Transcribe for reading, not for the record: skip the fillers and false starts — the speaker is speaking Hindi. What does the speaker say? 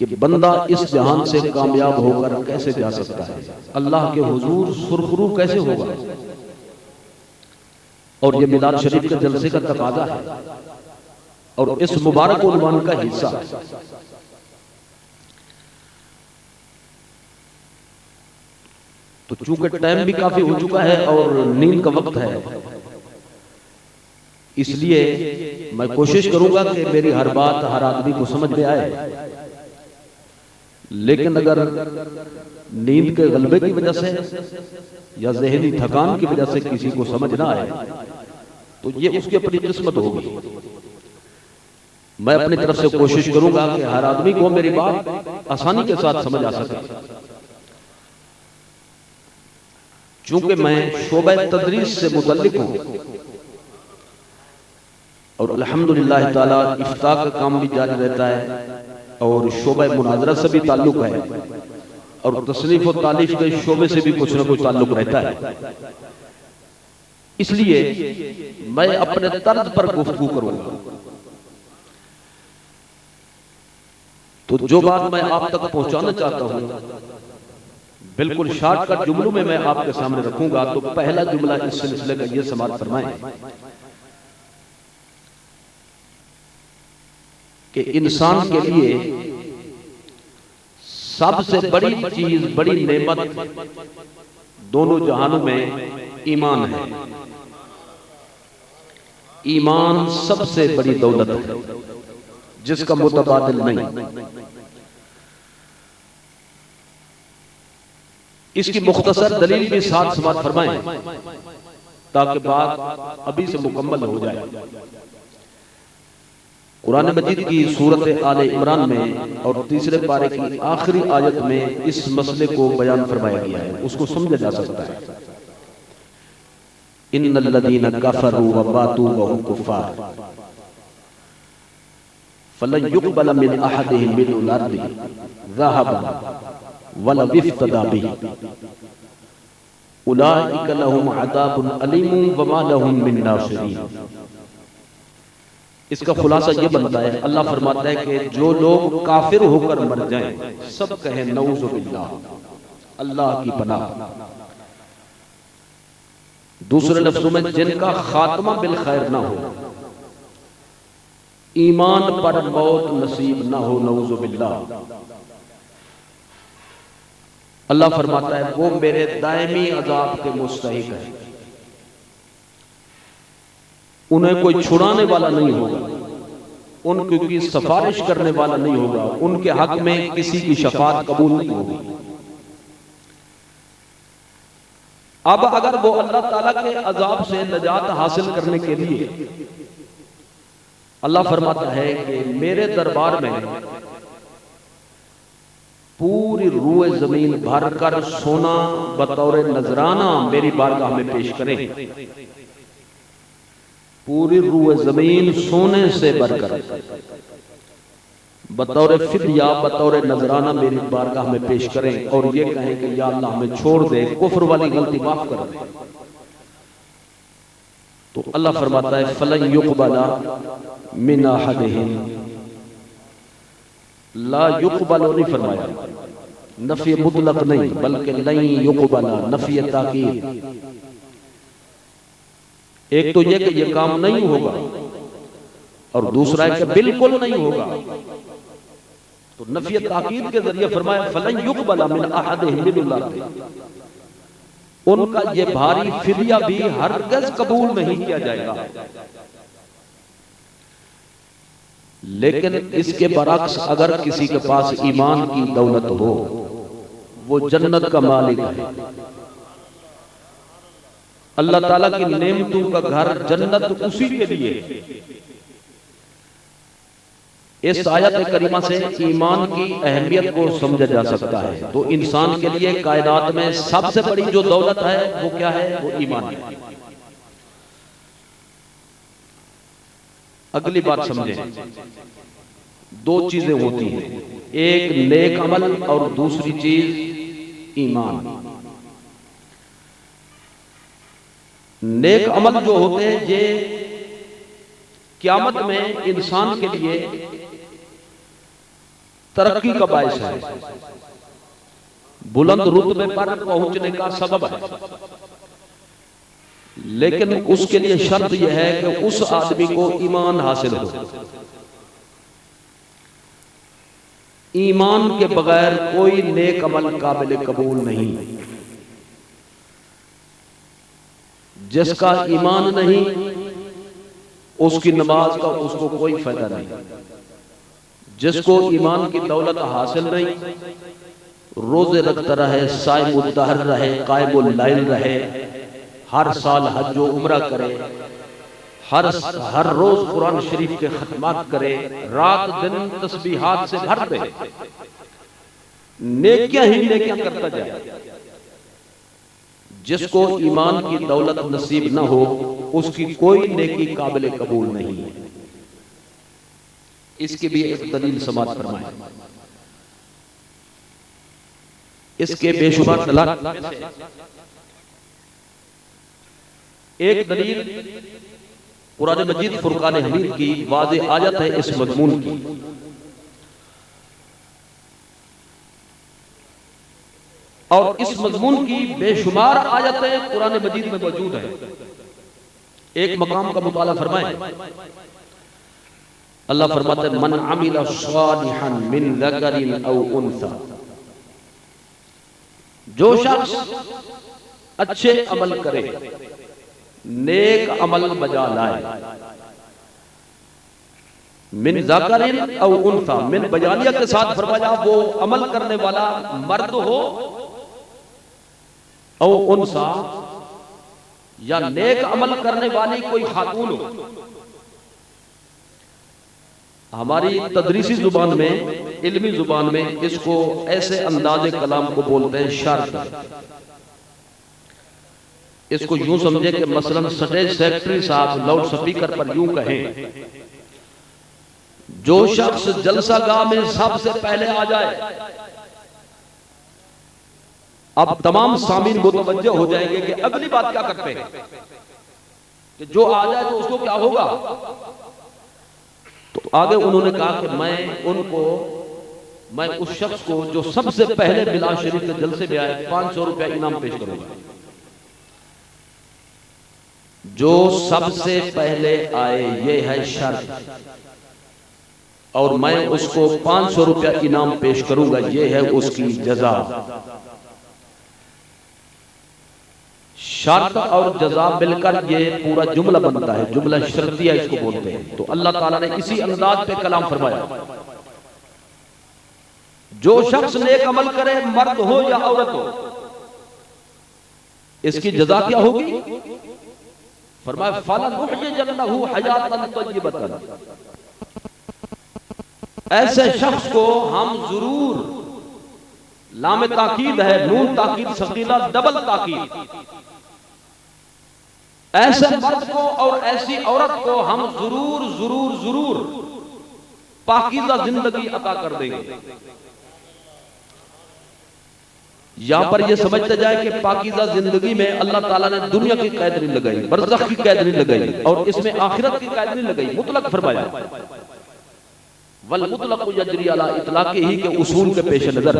कि बंदा इस जहान से कामयाब होकर कैसे जा सकता है, अल्लाह के हुजूर सुरखरू कैसे होगा। और ये मिलाद शरीफ के जलसे का तकाजा है और इस मुबारक उन्वान का हिस्सा है। तो चूंकि टाइम भी काफी हो चुका है और नींद का वक्त है, इसलिए मैं कोशिश करूंगा कि मेरी हर बात हर आदमी को समझ में आए। लेकिन अगर नींद के गलबे की वजह से या ज़हनी थकान की वजह से किसी को समझ ना आए तो ये उसकी अपनी किस्मत होगी। मैं अपनी तरफ से कोशिश करूंगा कि हर आदमी को मेरी बात आसानी के साथ समझ आ सके। चूंकि मैं शोबा तदरीस से मुतल्लिक हूं और अल्हम्दुलिल्लाह ताला इफ्ता का काम भी जारी रहता है और शोबा मुनाजरा से भी ताल्लुक है और तसनीफ और तालीफ के शोबे से भी कुछ ना कुछ ताल्लुक रहता है। इसलिए मैं अपने तर्ज पर गुफ्तगू करूंगा। तो जो बात मैं आप तक पहुंचाना चाहता हूं बिल्कुल शॉर्टकट जुमलों में मैं आपके सामने रखूंगा। तो पहला जुमला इस सिलसिले का यह समाप्त फरमाएं कि इंसान के लिए सबसे बड़ी चीज, बड़ी नेमत दोनों जहानों में ईमान है। ईमान सबसे बड़ी दौलत है जिसका मुतबादिल नहीं। इसकी मुख्तसर दलील भी साथ समाप्त फरमाएं ताकि बात अभी से मुकम्मल हो जाए। कुरान मजीद की सूरत आले इमरान में और तीसरे पारे की आखिरी आयत में इस मसले को बयान फरमाया गया है, उसको समझा जा सकता है। इन्नल्लज़ीना कफ़रू व मातू व हुम कुफ़ार फलन युक़बल मिन अहदिहिम मिनल अर्दि ज़हबन वलव इफ्तदा बिही उलाइका लहुम अज़ाबुन अलीमुन व मा लहुम मिन नासिरीन। इसका खुलासा यह बनता है, अल्लाह फरमाता है कि जो लोग काफिर होकर मर जाएं सब कहें नऊज़ु बिल्लाह, अल्लाह की पनाह। दूसरे लफ्जों में जिनका खात्मा बिल खैर ना हो, ईमान पर मौत नसीब ना हो, नऊज़ु बिल्लाह, अल्लाह फरमाता है वो मेरे दायमी अजाब के मुस्तहिक है। उन्हें कोई छुड़ाने वाला नहीं होगा, उनकी सिफारिश करने वाला नहीं होगा, उनके हक में किसी की शफाअत कबूल नहीं होगी। अब अगर वो अल्लाह ताला के अजाब से नजात हासिल करने के लिए अल्लाह फरमाता है कि मेरे दरबार में पूरी रूए जमीन भरकर सोना बतौर नजराना मेरी बारगाह में पेश करें, पूरी रूए जमीन सोने से भरकर बतौर फिदिया बतौर नजराना मेरी बारगाह में पेश करें और ये कहें कि या अल्लाह हमें छोड़ दे, कुफ्र वाली गलती माफ कर दे। तो अल्लाह फरमाता है फलन युक़बला मिन अहदिहिम, ला युक़बल नहीं फरमाया, नफी मुतलक नहीं बल्कि लन युक़बला नफी ताकीद। एक तो ये कि ये काम नहीं होगा और दूसरा है कि बिल्कुल नहीं होगा। तो नफी ताकीद के जरिए फरमाया फलन युक़बला मिन अहदिहिम मिनल अर्दि, उनका ये भारी फिदिया भी हरगिज़ कबूल नहीं किया जाएगा। लेकिन इसके बरक्स अगर किसी के पास ईमान की दौलत हो, वो जन्नत का मालिक है, अल्लाह ताला की नेमतों का घर जन्नत उसी के लिए। इस आयत करीमा से ईमान की अहमियत को समझा जा सकता है। तो इंसान के लिए कायनात में सबसे बड़ी जो दौलत है वो क्या है? वो ईमान है। अगली बात समझें, दो चीजें होती हैं, एक नेक अमल और दूसरी चीज ईमान। नेक अमल जो होते हैं ये क़यामत में इंसान के लिए तरक्की का बायस है, बुलंद रुतबे पर पहुंचने का सबब है। लेकिन उसके लिए शर्त यह है कि उस आदमी को ईमान हासिल हो। ईमान के बगैर कोई नेक अमल काबिल कबूल नहीं। जिसका ईमान नहीं उसकी नमाज का उसको कोई फायदा नहीं। जिसको ईमान की दौलत हासिल नहीं, रोजे रखता रहे, साइमुद दहर रहे, कायमुल लैल रहे, हर साल हज व उम्रा करे, हर रोज कुरान शरीफ के खत्मात करे, रात दिन तस्बीहात से भर दे, नेकियां ही नेकियां करता जाए। जिसको ईमान की दौलत नसीब न हो उसकी कोई नेकी काबिल कबूल नहीं है। इसकी भी एक दलील समाज फरमाए। इसके बेशुमार दलाल एक दलील कुरान मजीद फुरकान हमीद की वाज़ेह आयत है इस मज़मून की। और इस मज़मून की बेशुमार आयतें कुरान मजीद में मौजूद है। एक मकाम का मुताला फरमाएं। अल्लाह फरमाते हैं मन अमिला सालिहन मिन ज़करिन औ उन्सा, जो शख्स अच्छे अमल करे, नेक अमल बजा लाए, मिन ज़करिन औ उन्सा, मिन बजानिया के साथ फरमाया वो अमल करने वाला मर्द हो औ उन्सा, या नेक अमल करने वाली कोई खातून हो। हमारी तदरीसी जुबान में, इल्मी जुबान में इसको ऐसे अंदाजे कलाम को बोलते हैं शर्त। इसको यूं समझे कि मसलन स्टेज सेक्रेटरी साहब लाउड स्पीकर पर यूं कहें, जो शख्स जलसा गाह में सबसे पहले आ जाए, अब तमाम सामीन मुतवज्जह हो जाएंगे कि अगली बात क्या करते हैं, कि जो आ जाए तो उसको क्या होगा। तो आगे उन्होंने कहा कि मैं उस शख्स को जो सबसे पहले मिलाद शरीफ के जलसे में आए 500 रुपया इनाम पेश करूंगा। जो सबसे पहले आए ये है शर्त, और मैं उसको 500 रुपया इनाम पेश करूंगा, ये है उसकी जजा। शर्त और जजा मिलकर ये पूरा जुमला बनता है, जुमला शर्तिया इसको बोलते हैं। तो अल्लाह ताला ने इसी अंदाज पे कलाम फरमाया, जो शख्स नेक अमल करे, मर्द हो या औरत हो, इसकी जजा क्या होगी। फरमाया फलनुहयियन्नहु हयातन तय्यबतन, ऐसे शख्स को हम जरूर, लाम ताकीद है, नून ताकीद सकीला डबल ताकीद, ऐसे मर्द को और ऐसी औरत को हम जरूर जरूर जरूर पाकीज़ा जिंदगी अता कर देंगे। यहां पर यह समझते जाए कि पाकीज़ा जिंदगी में अल्लाह ताला ने दुनिया की कैद नहीं लगाई, बरज़ख की कैद नहीं लगाई, और इसमें आखिरत की कैद नहीं लगाई। मुतलक फरमाया, वल मुतलक यजरी अला इतलाक़िही के उसूल के पेश नजर